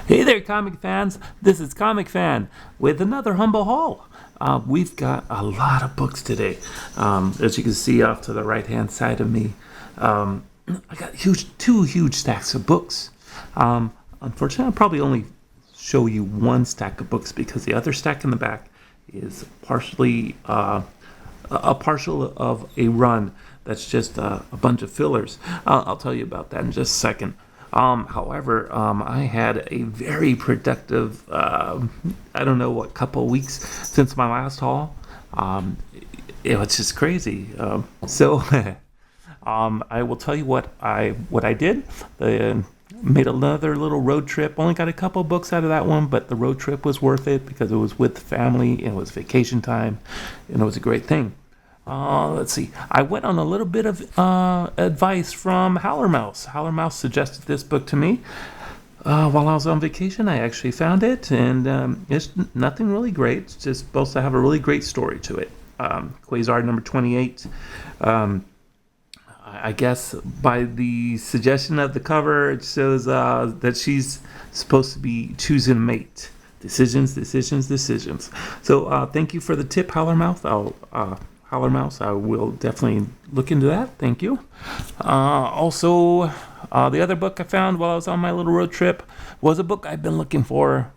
Hey there, comic fans. This is Comicfan with another humble haul. We've got a lot of books today. As you can see off to the right-hand side of me, I got two huge stacks of books. Unfortunately, I'll probably only show you one stack of books because the other stack in the back is partially a partial of a run that's just a bunch of fillers. I'll tell you about that in just a second. However, I had a very productive, couple of weeks since my last haul. It was just crazy. I will tell you what I did. Made another little road trip. Only got a couple books out of that one, but the road trip was worth it because it was with the family. It was vacation time, and it was a great thing. Let's see. I went on a little bit of advice from Howler Mouse. Howler Mouse suggested this book to me while I was on vacation. I actually found it, and it's nothing really great. It's just supposed to have a really great story to it. Quasar number 28. I guess by the suggestion of the cover, it shows that she's supposed to be choosing a mate. Decisions. So thank you for the tip, Howler Mouse. Howler Mouse. I will definitely look into that. Thank you. Also, the other book I found while I was on my little road trip was a book I've been looking for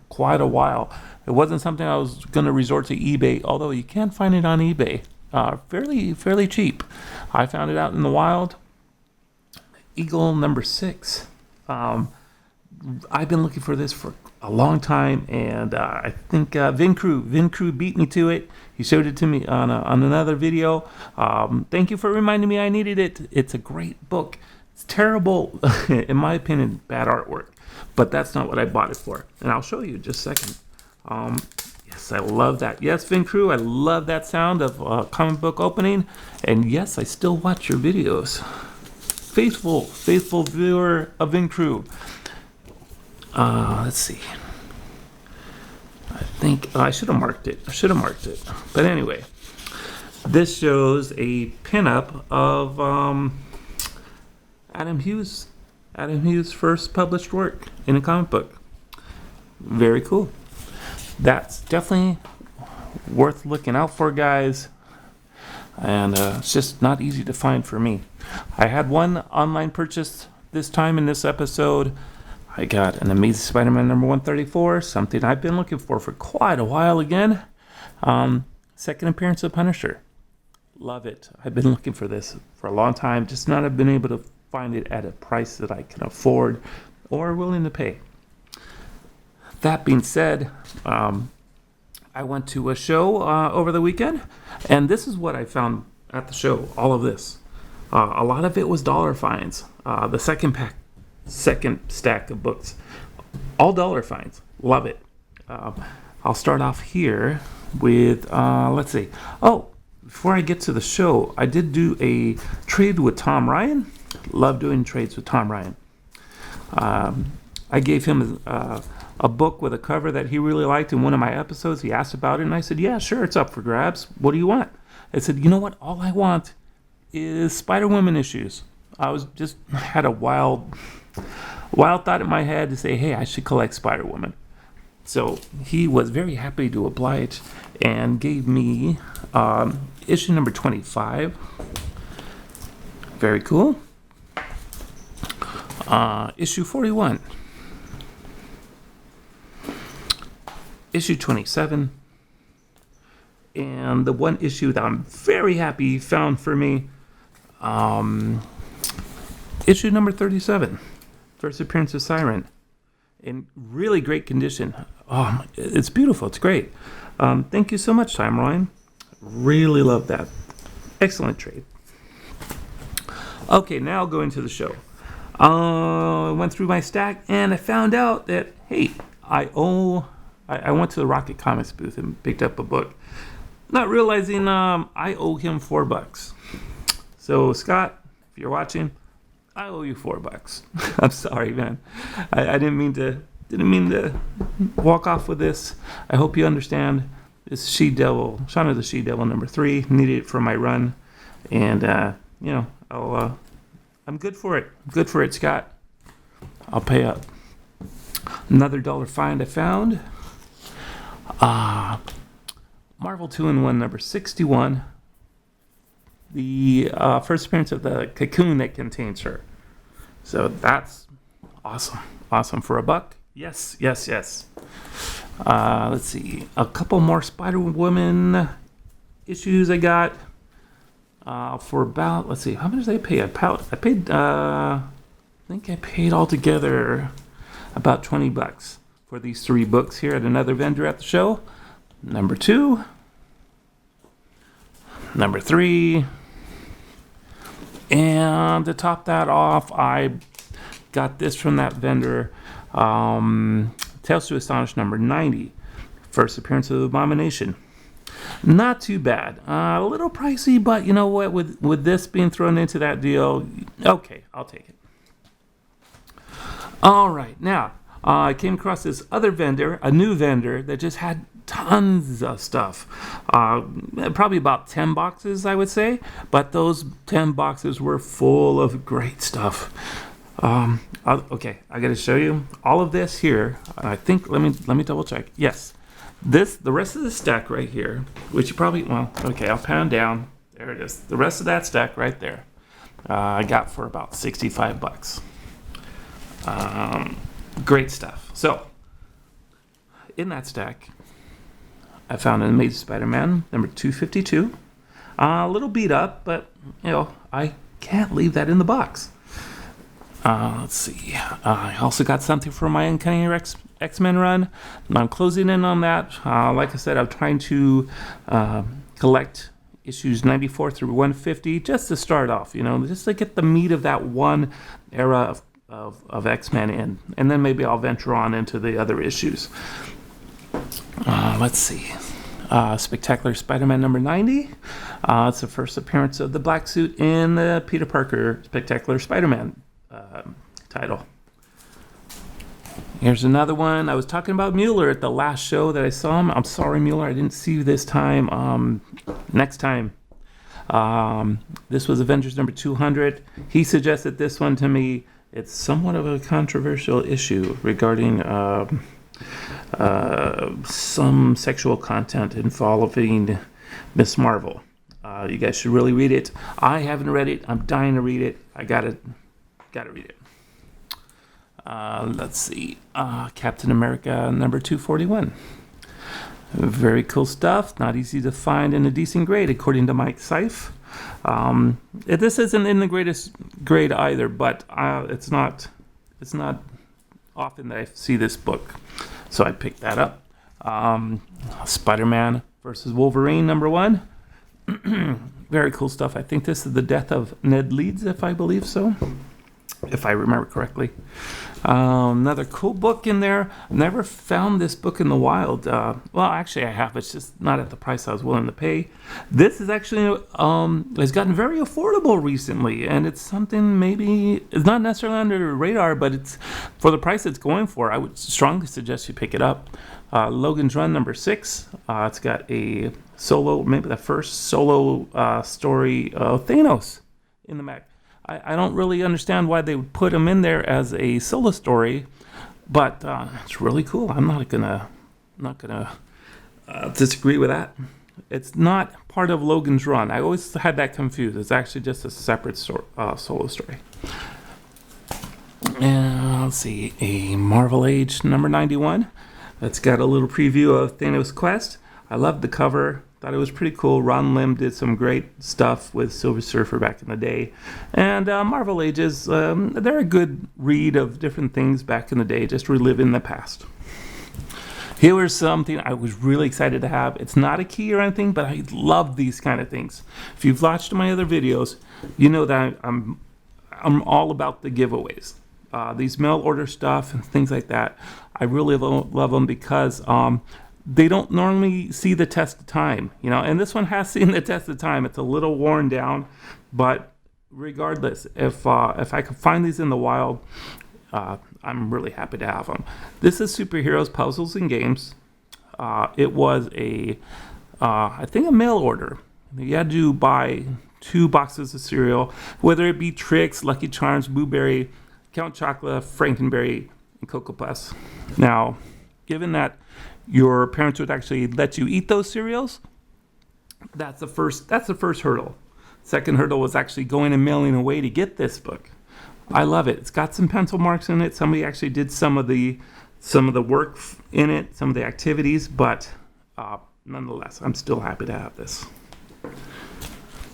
quite a while. It wasn't something I was going to resort to eBay, although you can find it on eBay fairly cheap. I found it out in the wild. Eagle number 6. I've been looking for this for a long time, and I think Vin Crew beat me to it. He showed it to me on another video. Thank you for reminding me I needed it. It's a great book. It's terrible, in my opinion, bad artwork, but that's not what I bought it for, and I'll show you in just a second. Yes, I love that. Yes, Vin Crew, I love that sound of comic book opening, and yes, I still watch your videos. Faithful viewer of Vin Crew. Let's see. I think I should have marked it. But anyway, this shows a pinup of Adam Hughes' first published work in a comic book. Very cool. That's definitely worth looking out for, guys. And it's just not easy to find for me. I had one online purchase this time in this episode. I got an Amazing Spider-Man number 134, something I've been looking for quite a while again. Second appearance of Punisher. Love it. I've been looking for this for a long time, just not have been able to find it at a price that I can afford or willing to pay. That being said, I went to a show over the weekend, and this is what I found at the show, all of this. A lot of it was dollar finds. The second stack of books, all dollar finds. Love it. I'll start off here with let's see. Oh, before I get to the show, I did do a trade with Tom Ryan. Love doing trades with Tom Ryan. I gave him a book with a cover that he really liked in one of my episodes. He asked about it, and I said, yeah, sure, it's up for grabs. What do you want? I said, you know what, all I want is Spider-Woman issues. I had a wild thought in my head to say, hey, I should collect Spider-Woman. So he was very happy to oblige and gave me issue number 25. Very cool. Issue 41. Issue 27. And the one issue that I'm very happy he found for me, issue number 37. First appearance of Siren, in really great condition. Oh, it's beautiful. It's great. Thank you so much, Tom Ryan. Really love that. Excellent trade. Okay, now going to the show. I went through my stack and I found out that, hey, I went to the Rocket Comics booth and picked up a book, not realizing I owe him $4. So Scott, if you're watching, I owe you $4. I'm sorry, man. I didn't mean to walk off with this. I hope you understand. This She-Devil, Shaun of the She-Devil number 3. Needed it for my run, and I'm good for it. Good for it, Scott. I'll pay up. Another dollar find I found. Marvel 2-in-1 number 61. The first appearance of the cocoon that contains her. So that's awesome. Awesome for $1. Yes. Let's see. A couple more Spider-Woman issues I got for about, let's see, how much did I pay? I think I paid altogether about $20 for these 3 books here at another vendor at the show. Number 2, number 3, and to top that off, I got this from that vendor, Tales to Astonish number 90, first appearance of Abomination. Not too bad. A little pricey, but you know what? With this being thrown into that deal, okay, I'll take it. All right, now I came across this other vendor, a new vendor that just had tons of stuff. Probably about 10 boxes, I would say, but those 10 boxes were full of great stuff. Okay, I got to show you all of this here. I think let me double check. Yes. The rest of the stack right here, which you probably, well, okay, I'll pan down. There it is. The rest of that stack right there, I got for about $65. Great stuff. So, in that stack, I found an Amazing Spider-Man number 252. A little beat up, but you know, I can't leave that in the box. Let's see. I also got something for my Uncanny X-Men run. I'm closing in on that. Like I said, I'm trying to collect issues 94 through 150 just to start off, you know, just to get the meat of that one era of X-Men in. And then maybe I'll venture on into the other issues. Let's see. Spectacular Spider-Man number 90. It's the first appearance of the black suit in the Peter Parker Spectacular Spider-Man title. Here's another one. I was talking about Mueller at the last show that I saw him. I'm sorry, Mueller, I didn't see you this time. Next time. This was Avengers number 200. He suggested this one to me. It's somewhat of a controversial issue regarding some sexual content involving Miss Marvel. You guys should really read it. I haven't read it. I'm dying to read it. I gotta read it. Let's see. Captain America number 241. Very cool stuff. Not easy to find in a decent grade, according to Mike Seif. This isn't in the greatest grade either, but it's not often that I see this book, so I picked that up. Spider-Man versus Wolverine number 1. Very cool stuff. I think this is the death of Ned Leeds, if I believe so, if I remember correctly. Another cool book in there. Never found this book in the wild. Well, actually I have. It's just not at the price I was willing to pay. This is actually has gotten very affordable recently, and it's something maybe it's not necessarily under the radar, but it's for the price it's going for. I would strongly suggest you pick it up. Logan's Run number 6. It's got a solo, maybe the first solo story of Thanos in the Mac. I don't really understand why they would put him in there as a solo story, but it's really cool. I'm not gonna disagree with that. It's not part of Logan's Run. I always had that confused. It's actually just a separate solo story. And let's see, a Marvel Age number 91. It's got a little preview of Thanos' Quest. I loved the cover. Thought it was pretty cool. Ron Lim did some great stuff with Silver Surfer back in the day. And Marvel Ages, they're a good read of different things back in the day, just reliving the past. Here was something I was really excited to have. It's not a key or anything, but I love these kind of things. If you've watched my other videos, you know that I'm all about the giveaways. These mail order stuff and things like that, I really love them because they don't normally see the test of time, you know, and this one has seen the test of time. It's a little worn down, but regardless, if I could find these in the wild, I'm really happy to have them. This is Superheroes, Puzzles, and Games. It was I think a mail order. You had to buy 2 boxes of cereal, whether it be Trix, Lucky Charms, Blueberry, Count Chocula, Frankenberry, and Cocoa Puffs. Now, given that your parents would actually let you eat those cereals, that's the first hurdle. Second hurdle was actually going and mailing away to get this book. I love it. It's got some pencil marks in it. Somebody actually did some of the work in it, some of the activities, but nonetheless, I'm still happy to have this.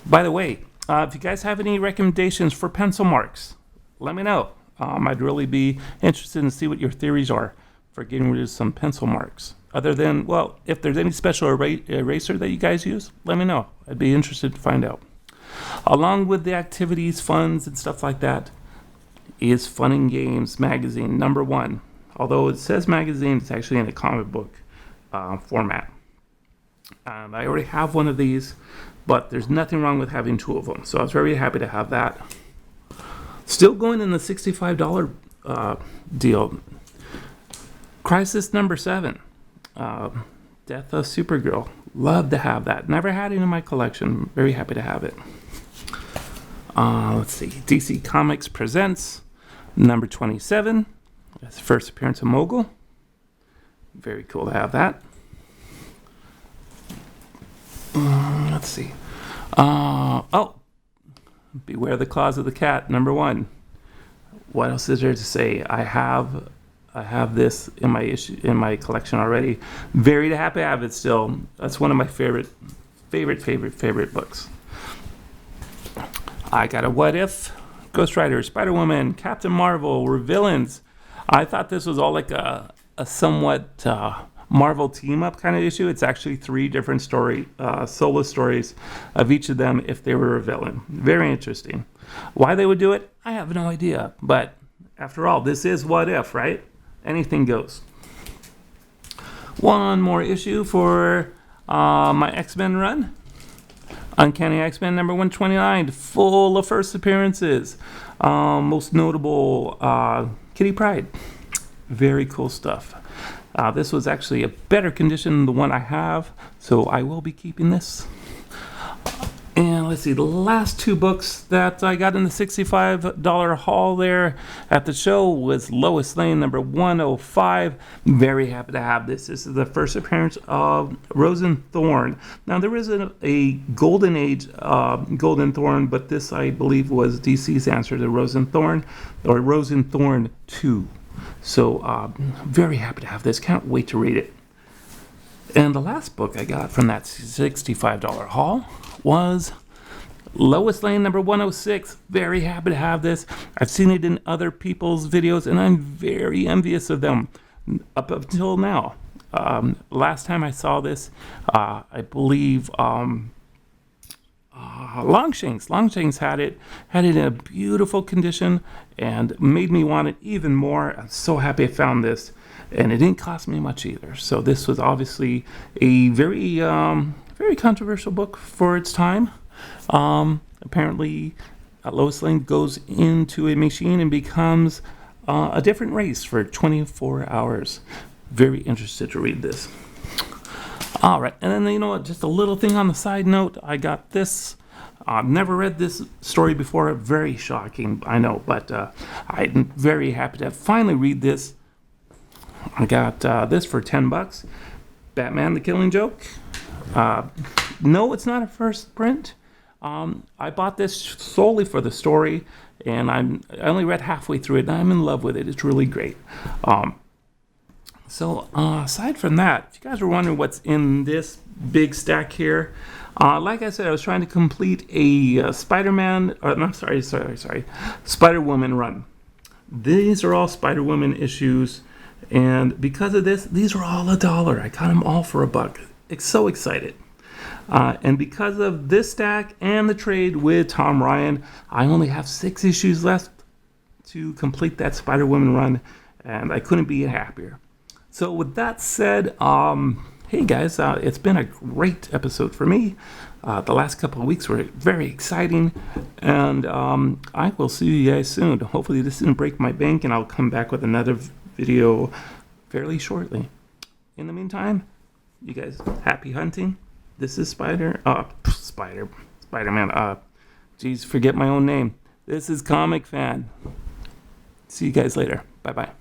By the way, if you guys have any recommendations for pencil marks, let me know. I'd really be interested in see what your theories are for getting rid of some pencil marks. Other than, well, if there's any special eraser that you guys use, let me know. I'd be interested to find out. Along with the activities, funds, and stuff like that, is Fun and Games magazine #1. Although it says magazine, it's actually in a comic book format. I already have one of these, but there's nothing wrong with having 2 of them. So I was very happy to have that. Still going in the $65 deal. Crisis #7. Death of Supergirl. Love to have that. Never had it in my collection. Very happy to have it. Let's see. DC Comics Presents #27. That's the first appearance of Mogul. Very cool to have that. Let's see. Beware the Claws of the Cat #1. What else is there to say? I have this in my collection already. Very happy to have it still. That's one of my favorite books. I got a What If, Ghost Rider, Spider-Woman, Captain Marvel were villains. I thought this was all like a somewhat Marvel team-up kind of issue. It's actually 3 different solo stories of each of them if they were a villain. Very interesting. Why they would do it, I have no idea. But after all, this is What If, right? Anything goes. One more issue for my X-Men run. Uncanny X-Men #129, full of first appearances. Most notable, Kitty Pryde. Very cool stuff. This was actually a better condition than the one I have, so I will be keeping this. And let's see, the last 2 books that I got in the $65 haul there at the show was Lois Lane #105. Very happy to have this. This is the first appearance of Rose and Thorn. Now, there is a Golden Age Golden Thorn, but this, I believe, was DC's answer to Rose and Thorn, or Rose and Thorn 2. So, very happy to have this. Can't wait to read it. And the last book I got from that $65 haul was Lois Lane #106. Very happy to have this. I've seen it in other people's videos, and I'm very envious of them up until now. Last time I saw this, I believe Longshanks had it in a beautiful condition and made me want it even more. I'm so happy I found this, and it didn't cost me much either. So this was obviously a very controversial book for its time. Apparently, Lois Lane goes into a machine and becomes a different race for 24 hours. Very interested to read this. All right, and then, you know what, just a little thing on the side note, I got this. I've never read this story before. Very shocking, I know, but I'm very happy to finally read this. I got this for $10. Batman the Killing Joke. No, it's not a first print. I bought this solely for the story, and I only read halfway through it, and I'm in love with it. It's really great. So aside from that, if you guys were wondering what's in this big stack here, like I said, I was trying to complete a Spider-Man, or no, Spider-Woman run. These are all Spider-Woman issues, and because of this, these are all $1. I got them all for $1. So excited. And because of this stack and the trade with Tom Ryan, I only have 6 issues left to complete that Spider-Woman run, and I couldn't be happier. So with that said, hey guys, it's been a great episode for me. The last couple of weeks were very exciting, and I will see you guys soon. Hopefully this didn't break my bank, and I'll come back with another video fairly shortly. In the meantime, you guys, happy hunting. This is Spider-Man. Geez, forget my own name. This is Comicfan. See you guys later. Bye-bye.